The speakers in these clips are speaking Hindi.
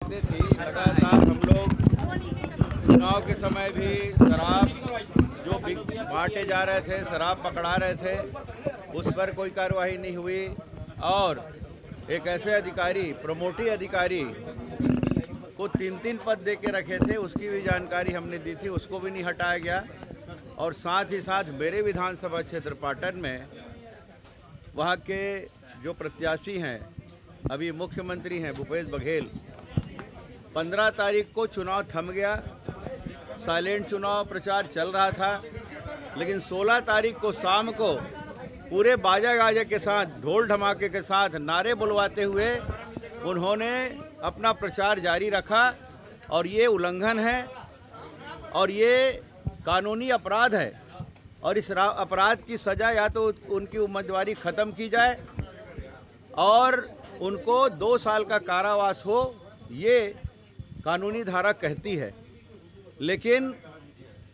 थी लगातार हम लोग चुनाव के समय भी शराब जो बांटे जा रहे थे, शराब पकड़ा रहे थे, उस पर कोई कार्रवाई नहीं हुई। और एक ऐसे अधिकारी, प्रमोटी अधिकारी को 3-3 पद दे के रखे थे, उसकी भी जानकारी हमने दी थी, उसको भी नहीं हटाया गया। और साथ ही साथ मेरे विधानसभा क्षेत्र पाटन में वहाँ के जो प्रत्याशी हैं, अभी मुख्यमंत्री हैं भूपेश बघेल, 15 तारीख को चुनाव थम गया, साइलेंट चुनाव प्रचार चल रहा था। लेकिन 16 तारीख को शाम को पूरे बाजा गाजे के साथ, ढोल धमाके के साथ नारे बुलवाते हुए उन्होंने अपना प्रचार जारी रखा। और ये उल्लंघन है और ये कानूनी अपराध है। और इस अपराध की सज़ा या तो उनकी उम्मीदवारी ख़त्म की जाए और उनको 2 साल का कारावास हो, ये कानूनी धारा कहती है। लेकिन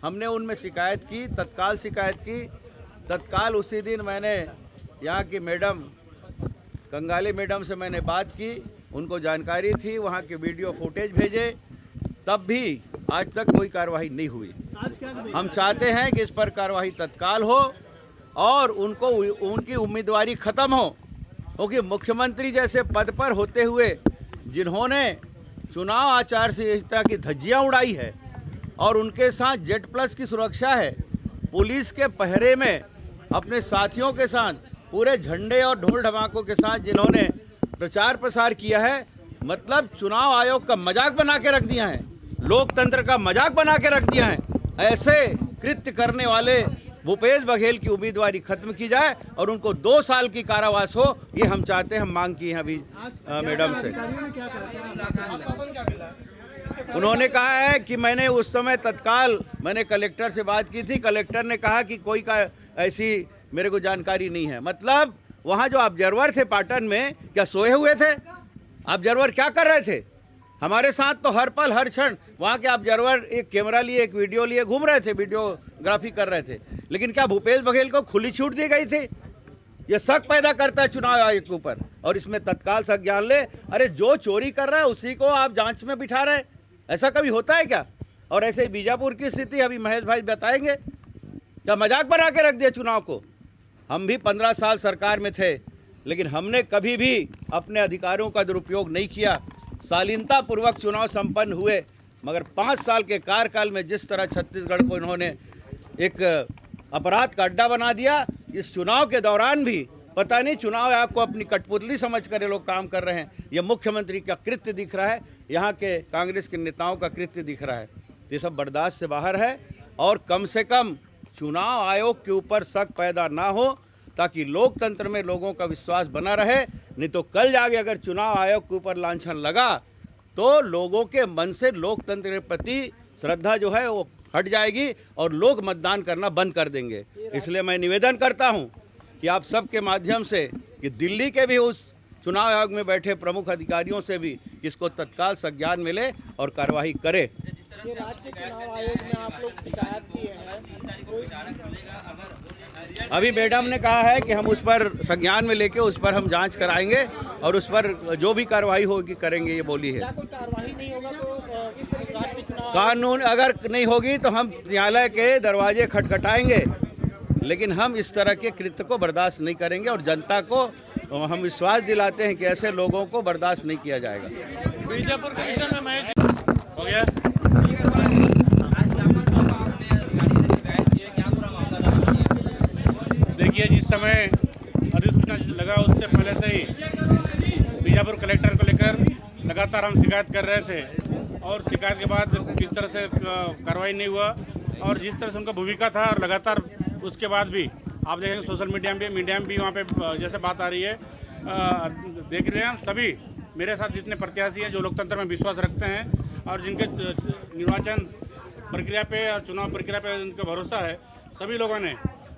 हमने उनमें शिकायत की, तत्काल शिकायत की। तत्काल उसी दिन मैंने यहाँ की मैडम कंगाले मैडम से मैंने बात की, उनको जानकारी थी, वहाँ के वीडियो फुटेज भेजे, तब भी आज तक कोई कार्रवाई नहीं हुई। हम चाहते हैं कि इस पर कार्रवाई तत्काल हो और उनको उनकी उम्मीदवारी ख़त्म हो, क्योंकि मुख्यमंत्री जैसे पद पर होते हुए जिन्होंने चुनाव आचार संहिता की धज्जियां उड़ाई है और उनके साथ जेड+ की सुरक्षा है, पुलिस के पहरे में अपने साथियों के साथ पूरे झंडे और ढोल ढमाकों के साथ जिन्होंने प्रचार प्रसार किया है, मतलब चुनाव आयोग का मजाक बना के रख दिया है, लोकतंत्र का मजाक बना के रख दिया है। ऐसे कृत्य करने वाले भूपेश बघेल की उम्मीदवारी खत्म की जाए और उनको 2 साल की कारावास हो, ये हम चाहते हैं। हम मांग की है अभी मैडम से। उन्होंने कहा है कि मैंने उस समय तत्काल मैंने कलेक्टर से बात की थी, कलेक्टर ने कहा कि कोई ऐसी मेरे को जानकारी नहीं है। मतलब वहाँ जो ऑब्जर्वर थे पाटन में, क्या सोए हुए थे? ऑब्जर्वर क्या कर रहे थे? हमारे साथ तो हर पल हर क्षण वहाँ के ऑब्जर्वर एक कैमरा लिए, एक वीडियो लिए घूम रहे थे, वीडियोग्राफी कर रहे थे। लेकिन क्या भूपेश बघेल को खुली छूट दी गई थी? ये शक पैदा करता है चुनाव आयोग के ऊपर और इसमें तत्काल संज्ञान ले। अरे जो चोरी कर रहा है उसी को आप जांच में बिठा रहे, ऐसा कभी होता है क्या? और ऐसे बीजापुर की स्थिति अभी महेश भाई बताएंगे, क्या मजाक बना के रख दिया चुनाव को। हम भी 15 साल सरकार में थे, लेकिन हमने कभी भी अपने अधिकारों का दुरुपयोग नहीं किया। शालीनता पूर्वक चुनाव संपन्न हुए, मगर 5 साल के कार्यकाल में जिस तरह छत्तीसगढ़ को इन्होंने एक अपराध का अड्डा बना दिया, इस चुनाव के दौरान भी पता नहीं चुनाव आयोग को अपनी कठपुतली समझ कर ये लोग काम कर रहे हैं। ये मुख्यमंत्री का कृत्य दिख रहा है, यहाँ के कांग्रेस के नेताओं का कृत्य दिख रहा है। ये सब बर्दाश्त से बाहर है और कम से कम चुनाव आयोग के ऊपर शक पैदा ना हो, ताकि लोकतंत्र में लोगों का विश्वास बना रहे। नहीं तो कल जाके अगर चुनाव आयोग के ऊपर लांछन लगा तो लोगों के मन से लोकतंत्र के प्रति श्रद्धा जो है वो हट जाएगी और लोग मतदान करना बंद कर देंगे। इसलिए मैं निवेदन करता हूं कि आप सबके माध्यम से कि दिल्ली के भी उस चुनाव आयोग में बैठे प्रमुख अधिकारियों से भी इसको तत्काल संज्ञान मिले और कार्रवाई करे। ये राज्य चुनाव आयोग में आप लोग शिकायत किए हैं, अभी मैडम ने कहा है कि हम उस पर संज्ञान में लेके उस पर हम जांच कराएंगे और उस पर जो भी कार्रवाई होगी करेंगे, ये बोली है। क्या कोई कार्रवाई नहीं होगा तो इस तरह के चुनाव कानून अगर नहीं होगी तो हम न्यायालय के दरवाजे खटखटाएंगे, लेकिन हम इस तरह के कृत्य को बर्दाश्त नहीं करेंगे और जनता को हम विश्वास दिलाते हैं कि ऐसे लोगों को बर्दाश्त नहीं किया जाएगा। बीजापुर कमिश्न में महेश हो गया। देखिए, जिस समय अधिसूचना लगा उससे पहले से ही बीजापुर कलेक्टर को लेकर लगातार हम शिकायत कर रहे थे और शिकायत के बाद किस तरह से कार्रवाई नहीं हुआ और जिस तरह से उनका भूमिका था और लगातार उसके बाद भी आप देखेंगे सोशल मीडिया में भी वहाँ पे जैसे बात आ रही है, देख रहे हैं हम सभी, मेरे साथ जितने प्रत्याशी हैं जो लोकतंत्र में विश्वास रखते हैं और जिनके निर्वाचन प्रक्रिया पे और चुनाव प्रक्रिया पे उनका भरोसा है, सभी लोगों ने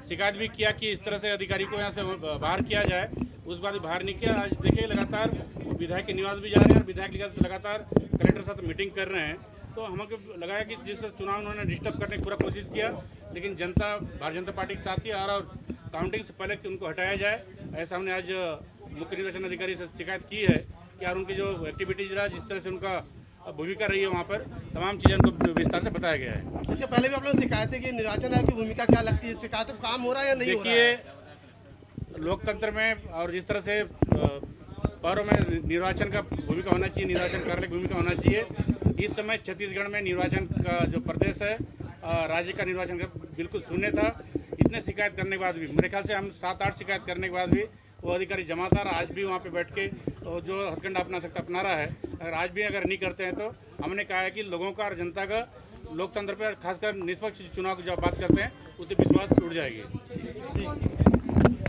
शिकायत भी किया कि इस तरह से अधिकारी को यहाँ से बाहर किया जाए। उस बात बाहर नहीं किया। आज देखिए लगातार विधायक के निवास भी जा रहे हैं और विधायक लगातार कलेक्टर साथ मीटिंग कर रहे हैं। तो हमको लगाया कि जिस तरह चुनाव उन्होंने डिस्टर्ब करने की पूरा कोशिश किया, लेकिन जनता भारतीय जनता पार्टी के साथ ही और काउंटिंग से पहले कि उनको हटाया जाए, ऐसा हमने आज मुख्य निर्वाचन अधिकारी से शिकायत की है कि यार उनकी जो एक्टिविटीज रहा, जिस तरह से उनका भूमिका रही है, वहाँ पर तमाम चीज़ों को विस्तार से बताया गया है। इसके पहले भी आप लोग शिकायत है कि निर्वाचन आयोग की भूमिका क्या लगती है, शिकायत पर काम हो रहा है या नहीं हो रहा है? देखिए, लोकतंत्र में और जिस तरह से पर्व में निर्वाचन का भूमिका होना चाहिए, निर्वाचन कार्यालय की भूमिका होना चाहिए, इस समय छत्तीसगढ़ में निर्वाचन का जो प्रदेश है, राज्य का निर्वाचन का बिल्कुल शून्य था। इतने शिकायत करने के बाद भी, मेरे ख्याल से हम 7-8 शिकायत करने के बाद भी वो अधिकारी जमा था, आज भी वहाँ पे बैठ के जो हथकंडा अपना सकता अपना रहा है। अगर आज भी अगर नहीं करते हैं तो हमने कहा है कि लोगों का और जनता का लोकतंत्र पर खासकर निष्पक्ष चुनाव की जब बात करते हैं उससे विश्वास उड़ जाएगी।